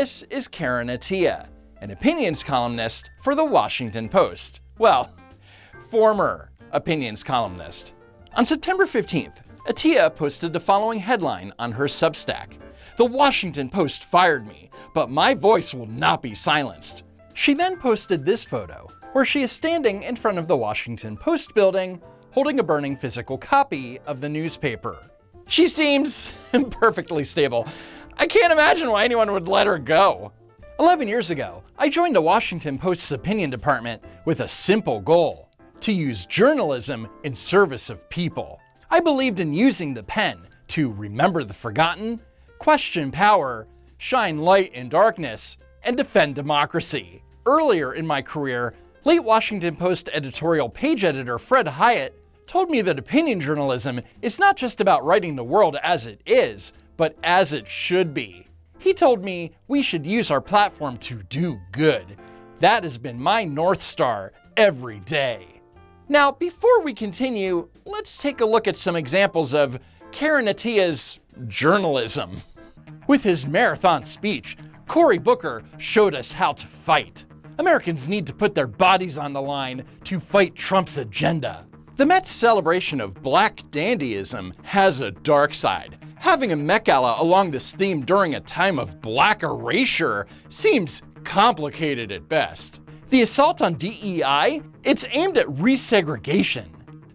this is Karen Attiah, an opinions columnist for The Washington Post. Well, former opinions columnist. On September 15th, Attiah posted the following headline on her Substack: "The Washington Post fired me, but my voice will not be silenced." She then posted this photo, where she is standing in front of the Washington Post building, holding a burning physical copy of the newspaper. She seems perfectly stable. I can't imagine why anyone would let her go. 11 years ago, I joined the Washington Post's opinion department with a simple goal: to use journalism in service of people. I believed in using the pen to remember the forgotten, question power, shine light in darkness, and defend democracy. Earlier in my career, late Washington Post editorial page editor Fred Hyatt told me that opinion journalism is not just about writing the world as it is, but as it should be. He told me we should use our platform to do good. That has been my North Star every day. Now, before we continue, let's take a look at some examples of Karen Attiah's journalism. With his marathon speech, Cory Booker showed us how to fight. Americans need to put their bodies on the line to fight Trump's agenda. The Met's celebration of Black dandyism has a dark side. Having a Met Gala along this theme during a time of Black erasure seems complicated at best. The assault on DEI? It's aimed at resegregation.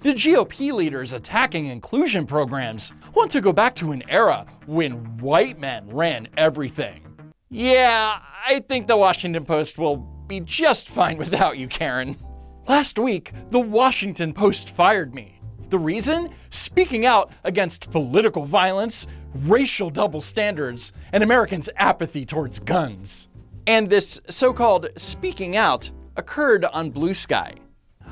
The GOP leaders attacking inclusion programs want to go back to an era when white men ran everything. Yeah, I think the Washington Post will be just fine without you, Karen. Last week, the Washington Post fired me. The reason? Speaking out against political violence, racial double standards, and Americans' apathy towards guns. And this so-called speaking out occurred on Blue Sky.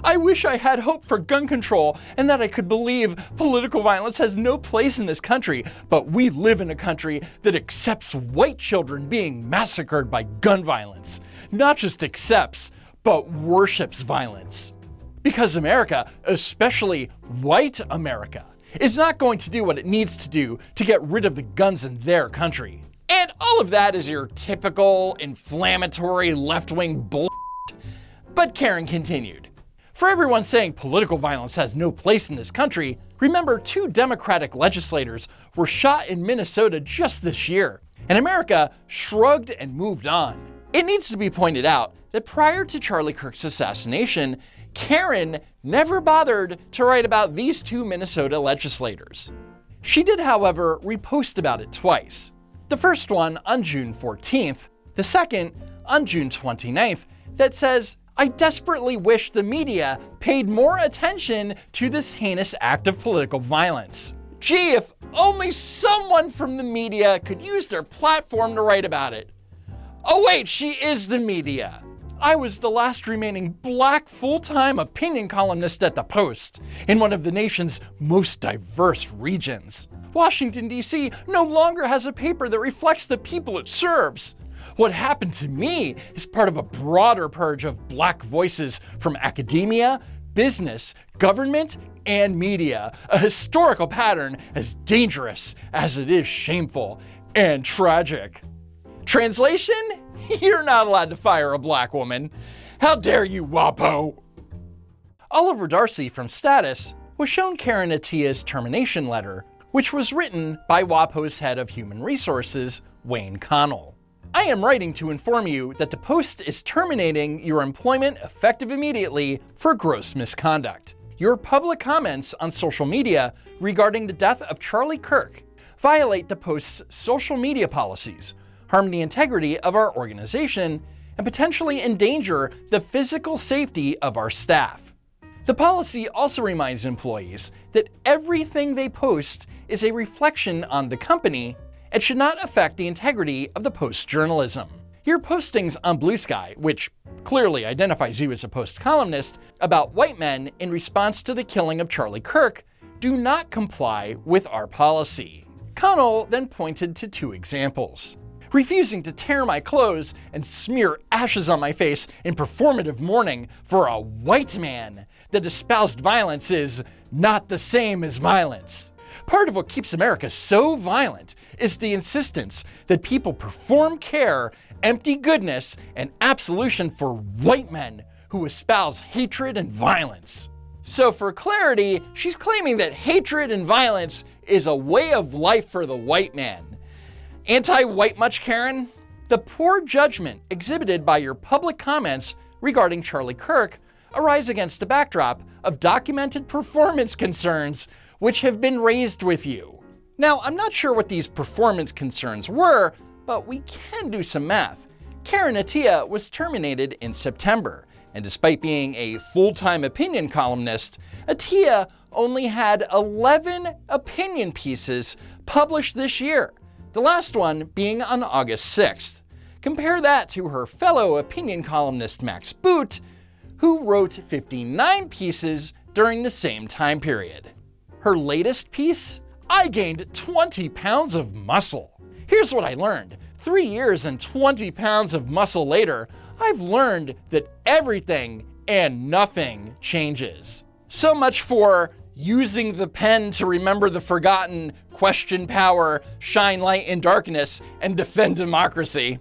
I wish I had hope for gun control and that I could believe political violence has no place in this country, but we live in a country that accepts white children being massacred by gun violence. Not just accepts, but worships violence. Because America, especially white America, is not going to do what it needs to do to get rid of the guns in their country. And all of that is your typical inflammatory left-wing bull. But Karen continued. For everyone saying political violence has no place in this country, remember 2 Democratic legislators were shot in Minnesota just this year, and America shrugged and moved on. It needs to be pointed out that prior to Charlie Kirk's assassination, Karen never bothered to write about these 2 Minnesota legislators. She did, however, repost about it twice. The first one on June 14th, the second on June 29th, that says, "I desperately wish the media paid more attention to this heinous act of political violence." Gee, if only someone from the media could use their platform to write about it. Oh wait, she is the media. I was the last remaining Black full-time opinion columnist at the Post, in one of the nation's most diverse regions. Washington, D.C. no longer has a paper that reflects the people it serves. What happened to me is part of a broader purge of Black voices from academia, business, government, and media, a historical pattern as dangerous as it is shameful and tragic. Translation? You're not allowed to fire a Black woman. How dare you, WAPO? Oliver Darcy from Status was shown Karen Attiah's termination letter, which was written by WAPO's head of human resources, Wayne Connell. I am writing to inform you that the Post is terminating your employment effective immediately for gross misconduct. Your public comments on social media regarding the death of Charlie Kirk violate the Post's social media policies, harm the integrity of our organization, and potentially endanger the physical safety of our staff. The policy also reminds employees that everything they post is a reflection on the company and should not affect the integrity of the Post journalism. Your postings on Blue Sky, which clearly identifies you as a Post columnist, about white men in response to the killing of Charlie Kirk, do not comply with our policy. Connell then pointed to 2 examples. Refusing to tear my clothes and smear ashes on my face in performative mourning for a white man that espoused violence is not the same as violence. Part of what keeps America so violent is the insistence that people perform care, empty goodness, and absolution for white men who espouse hatred and violence. So for clarity, she's claiming that hatred and violence is a way of life for the white man. Anti-white much, Karen? The poor judgment exhibited by your public comments regarding Charlie Kirk arise against a backdrop of documented performance concerns which have been raised with you. Now, I'm not sure what these performance concerns were, but we can do some math. Karen Attiah was terminated in September, and despite being a full-time opinion columnist, Attiah only had 11 opinion pieces published this year, the last one being on August 6th. Compare that to her fellow opinion columnist Max Boot, who wrote 59 pieces during the same time period. Her latest piece? I gained 20 pounds of muscle. Here's what I learned. 3 years and 20 pounds of muscle later, I've learned that everything and nothing changes. So much for using the pen to remember the forgotten, question power, shine light in darkness, and defend democracy.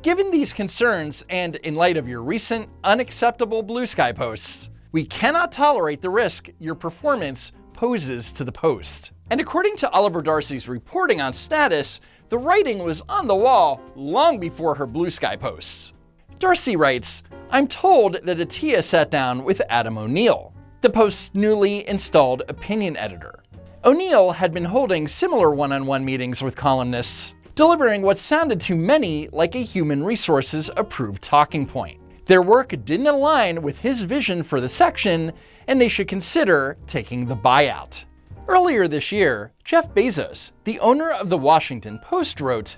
Given these concerns, and in light of your recent unacceptable Blue Sky posts, we cannot tolerate the risk your performance poses to the Post. And according to Oliver Darcy's reporting on Status, the writing was on the wall long before her Blue Sky posts. Darcy writes, I'm told that Attiah sat down with Adam O'Neill, the Post's newly installed opinion editor. O'Neill had been holding similar one-on-one meetings with columnists, delivering what sounded to many like a human resources approved talking point. Their work didn't align with his vision for the section, and they should consider taking the buyout. Earlier this year, Jeff Bezos, the owner of the Washington Post, wrote,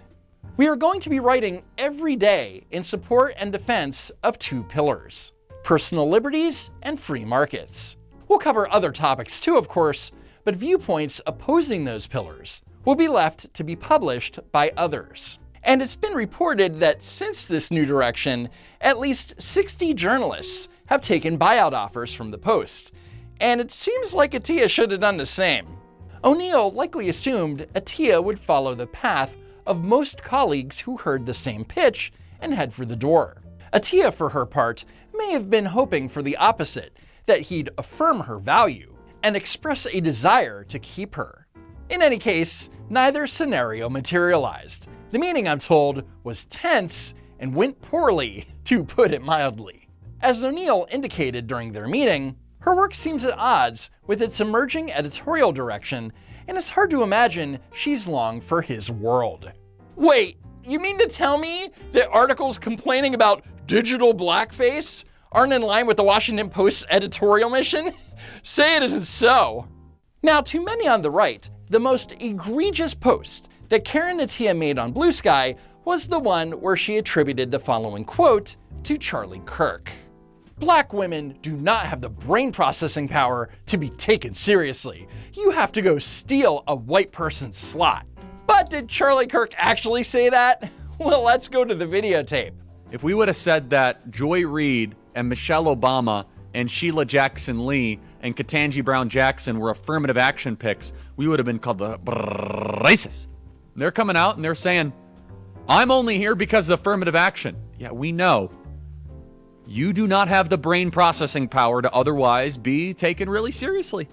"We are going to be writing every day in support and defense of two pillars: personal liberties and free markets. We'll cover other topics too, of course, but viewpoints opposing those pillars will be left to be published by others." And it's been reported that since this new direction, at least 60 journalists have taken buyout offers from the Post, and it seems like Attiah should have done the same. O'Neill likely assumed Attiah would follow the path of most colleagues who heard the same pitch and head for the door. Attiah, for her part, may have been hoping for the opposite, that he'd affirm her value and express a desire to keep her. In any case, neither scenario materialized. The meeting, I'm told, was tense and went poorly, to put it mildly. As O'Neill indicated during their meeting, her work seems at odds with its emerging editorial direction, and it's hard to imagine she's long for his world. Wait, you mean to tell me that articles complaining about digital blackface aren't in line with the Washington Post's editorial mission? Say it isn't so. Now, to many on the right, the most egregious post that Karen Attiah made on Blue Sky was the one where she attributed the following quote to Charlie Kirk. "Black women do not have the brain processing power to be taken seriously. You have to go steal a white person's slot." But did Charlie Kirk actually say that? Well, let's go to the videotape. If we would have said that Joy Reid and Michelle Obama and Sheila Jackson Lee and Ketanji Brown Jackson were affirmative action picks, we would have been called the racist. They're coming out and they're saying, I'm only here because of affirmative action. Yeah, we know. You do not have the brain processing power to otherwise be taken really seriously.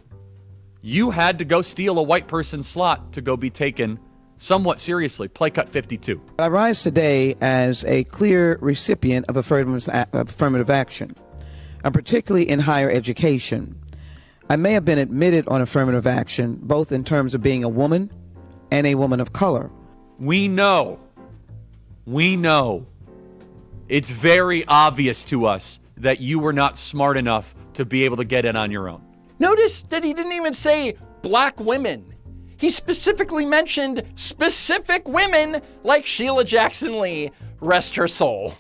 You had to go steal a white person's slot to go be taken somewhat seriously. Play cut 52. I rise today as a clear recipient of affirmative action, particularly in higher education. I may have been admitted on affirmative action, both in terms of being a woman and a woman of color. We know. It's very obvious to us that you were not smart enough to be able to get in on your own. Notice that he didn't even say black women. He specifically mentioned specific women like Sheila Jackson Lee, rest her soul.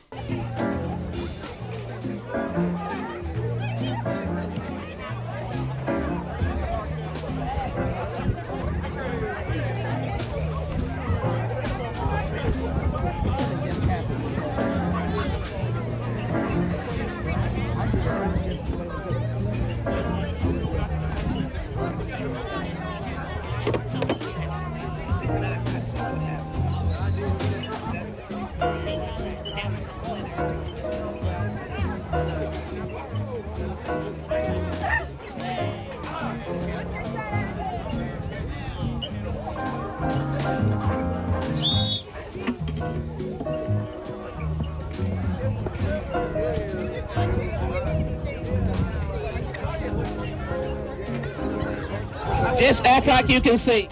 Just act like you can see.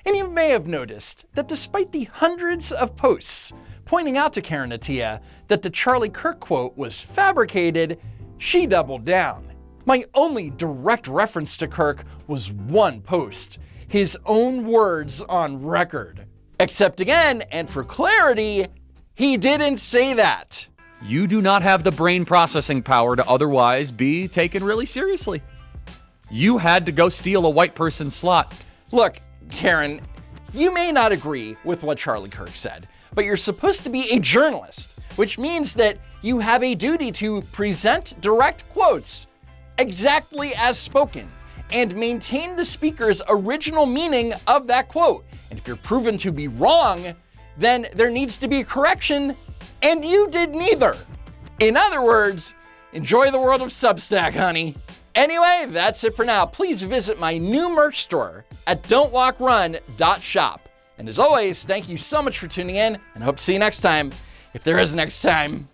And you may have noticed that despite the hundreds of posts pointing out to Karen Attiah that the Charlie Kirk quote was fabricated, she doubled down. My only direct reference to Kirk was one post, his own words on record. Except again, and for clarity, he didn't say that. You do not have the brain processing power to otherwise be taken really seriously. You had to go steal a white person's slot. Look, Karen, you may not agree with what Charlie Kirk said, but you're supposed to be a journalist, which means that you have a duty to present direct quotes exactly as spoken and maintain the speaker's original meaning of that quote. And if you're proven to be wrong, then there needs to be a correction, and you did neither. In other words, enjoy the world of Substack, honey. Anyway, that's it for now. Please visit my new merch store at don'twalkrun.shop. And as always, thank you so much for tuning in, and I hope to see you next time, if there is a next time.